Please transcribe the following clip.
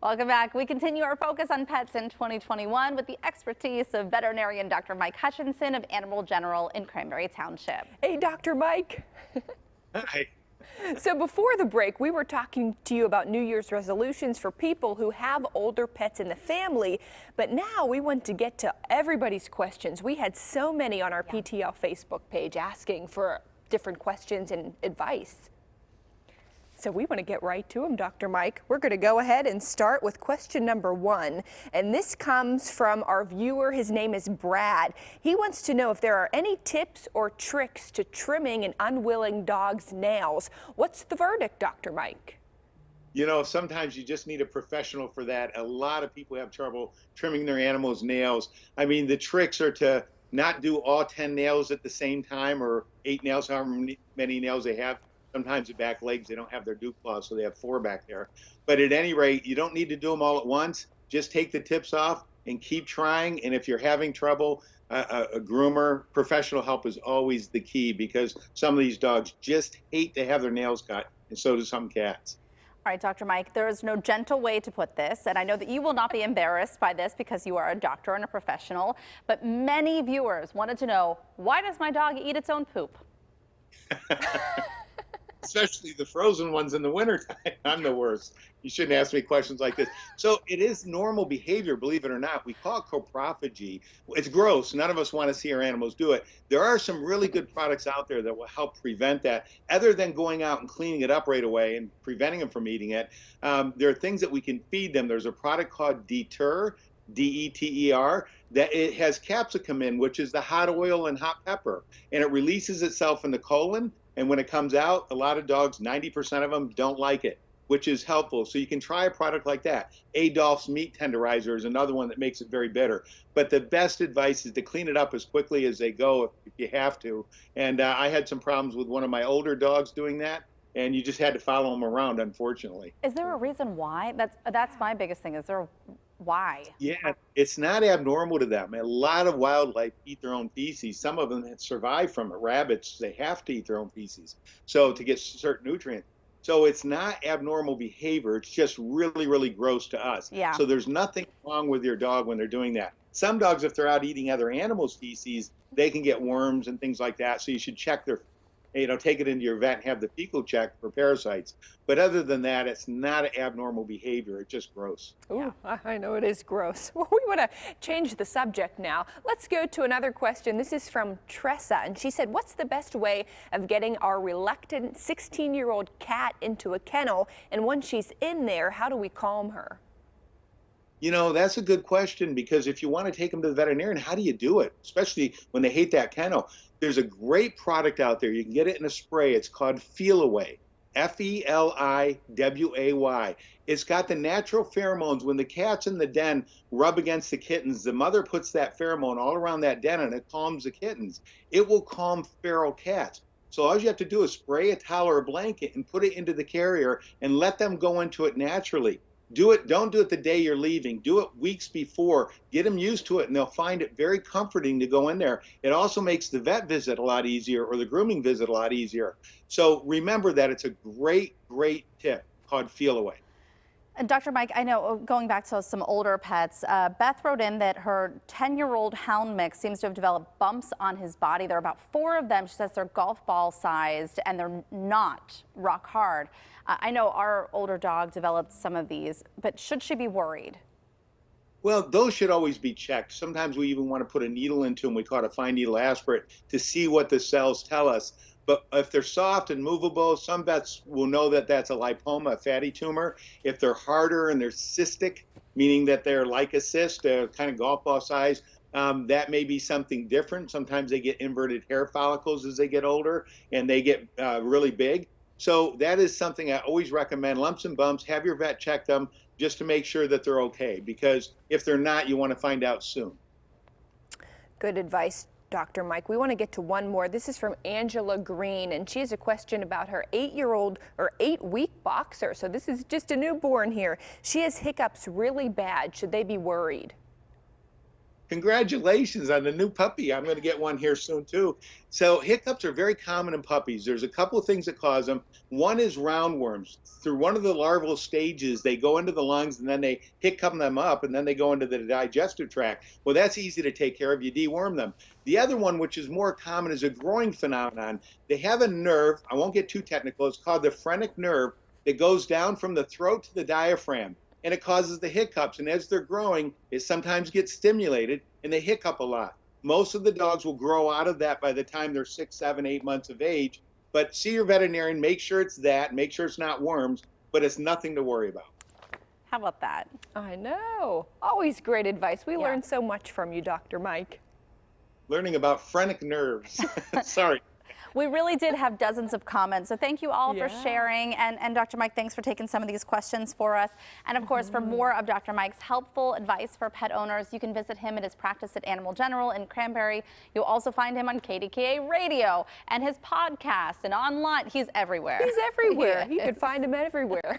Welcome back. We continue our focus on pets in 2021 with the expertise of veterinarian Dr. Mike Hutchinson of Animal General in Cranberry Township. Hey, Dr. Mike. Hi. So before the break, we were talking to you about New Year's resolutions for people who have older pets in the family. But now we want to get to everybody's questions. We had so many on our PTL Facebook page asking for different questions and advice. So we want to get right to them, Dr. Mike. We're going to go ahead and start with question number 1. And this comes from our viewer. His name is Brad. He wants to know if there are any tips or tricks to trimming an unwilling dog's nails. What's the verdict, Dr. Mike? You know, sometimes you just need a professional for that. A lot of people have trouble trimming their animals' nails. I mean, the tricks are to not do all 10 nails at the same time or 8 nails, however many nails they have. Sometimes the back legs, they don't have their dew claws, so they have 4 back there. But at any rate, you don't need to do them all at once. Just take the tips off and keep trying. And if you're having trouble, a groomer, professional help is always the key, because some of these dogs just hate to have their nails cut, and so do some cats. All right, Dr. Mike, there is no gentle way to put this, and I know that you will not be embarrassed by this because you are a doctor and a professional, but many viewers wanted to know, why does my dog eat its own poop? Especially the frozen ones in the wintertime. I'm the worst. You shouldn't ask me questions like this. So it is normal behavior, believe it or not. We call it coprophagy. It's gross. None of us want to see our animals do it. There are some really good products out there that will help prevent that. Other than going out and cleaning it up right away and preventing them from eating it, there are things that we can feed them. There's a product called Deter, DETER, that it has capsicum in, which is the hot oil and hot pepper, and it releases itself in the colon. And when it comes out, a lot of dogs, 90% of them, don't like it, which is helpful. So you can try a product like that. Adolph's Meat Tenderizer is another one that makes it very bitter. But the best advice is to clean it up as quickly as they go if you have to. And I had some problems with one of my older dogs doing that, and you just had to follow them around, unfortunately. Is there a reason why? That's my biggest thing. Is there why? Yeah, it's not abnormal to them. A lot of wildlife eat their own feces. Some of them survive from it. Rabbits, they have to eat their own feces, so to get certain nutrients. So it's not abnormal behavior. It's just really, really gross to us. Yeah. So there's nothing wrong with your dog when they're doing that. Some dogs, if they're out eating other animals' feces, they can get worms and things like that. So you should check their, take it into your vet and have the fecal checked for parasites. But other than that, it's not an abnormal behavior. It's just gross. Ooh, I know it is gross. Well, we want to change the subject now. Let's go to another question. This is from Tressa, and she said, what's the best way of getting our reluctant 16-year-old cat into a kennel? And when she's in there, how do we calm her? You know, that's a good question, because if you want to take them to the veterinarian, how do you do it? Especially when they hate that kennel. There's a great product out there. You can get it in a spray. It's called Feel Away. Feliway. It's got the natural pheromones. When the cats in the den rub against the kittens, the mother puts that pheromone all around that den, and it calms the kittens. It will calm feral cats. So all you have to do is spray a towel or a blanket and put it into the carrier and let them go into it naturally. Do it. Don't do it the day you're leaving. Do it weeks before. Get them used to it, and they'll find it very comforting to go in there. It also makes the vet visit a lot easier, or the grooming visit a lot easier. So remember that it's a great, great tip called Feel Away. Dr. Mike, I know, going back to some older pets, Beth wrote in that her 10-year-old hound mix seems to have developed bumps on his body. There are about 4 of them. She says they're golf ball sized and they're not rock hard. I know our older dog developed some of these, but should she be worried? Well, those should always be checked. Sometimes we even want to put a needle into them. We call it a fine needle aspirate to see what the cells tell us. But if they're soft and movable, some vets will know that that's a lipoma, a fatty tumor. If they're harder and they're cystic, meaning that they're like a cyst, kind of golf ball size, that may be something different. Sometimes they get inverted hair follicles as they get older, and they get really big. So that is something I always recommend. Lumps and bumps, have your vet check them just to make sure that they're okay, because if they're not, you want to find out soon. Good advice, Dr. Mike. We want to get to one more. This is from Angela Green, and she has a question about her 8-year-old or 8-week boxer. So this is just a newborn here. She has hiccups really bad. Should they be worried? Congratulations on the new puppy. I'm going to get one here soon too. So hiccups are very common in puppies. There's a couple of things that cause them. One is roundworms. Through one of the larval stages, they go into the lungs and then they hiccup them up and then they go into the digestive tract. Well, that's easy to take care of. You deworm them. The other one, which is more common, is a growing phenomenon. They have a nerve, I won't get too technical, it's called the phrenic nerve that goes down from the throat to the diaphragm. And it causes the hiccups. And as they're growing, it sometimes gets stimulated and they hiccup a lot. Most of the dogs will grow out of that by the time they're 6, 7, 8 months of age. But see your veterinarian, make sure it's that, make sure it's not worms, but it's nothing to worry about. How about that? I know. Always great advice. We learned so much from you, Dr. Mike. Learning about phrenic nerves. Sorry. We really did have dozens of comments, so thank you all for sharing. And Dr. Mike, thanks for taking some of these questions for us. And of course, for more of Dr. Mike's helpful advice for pet owners, you can visit him at his practice at Animal General in Cranberry. You'll also find him on KDKA Radio and his podcast and online. He's everywhere. He's everywhere. You can find him everywhere.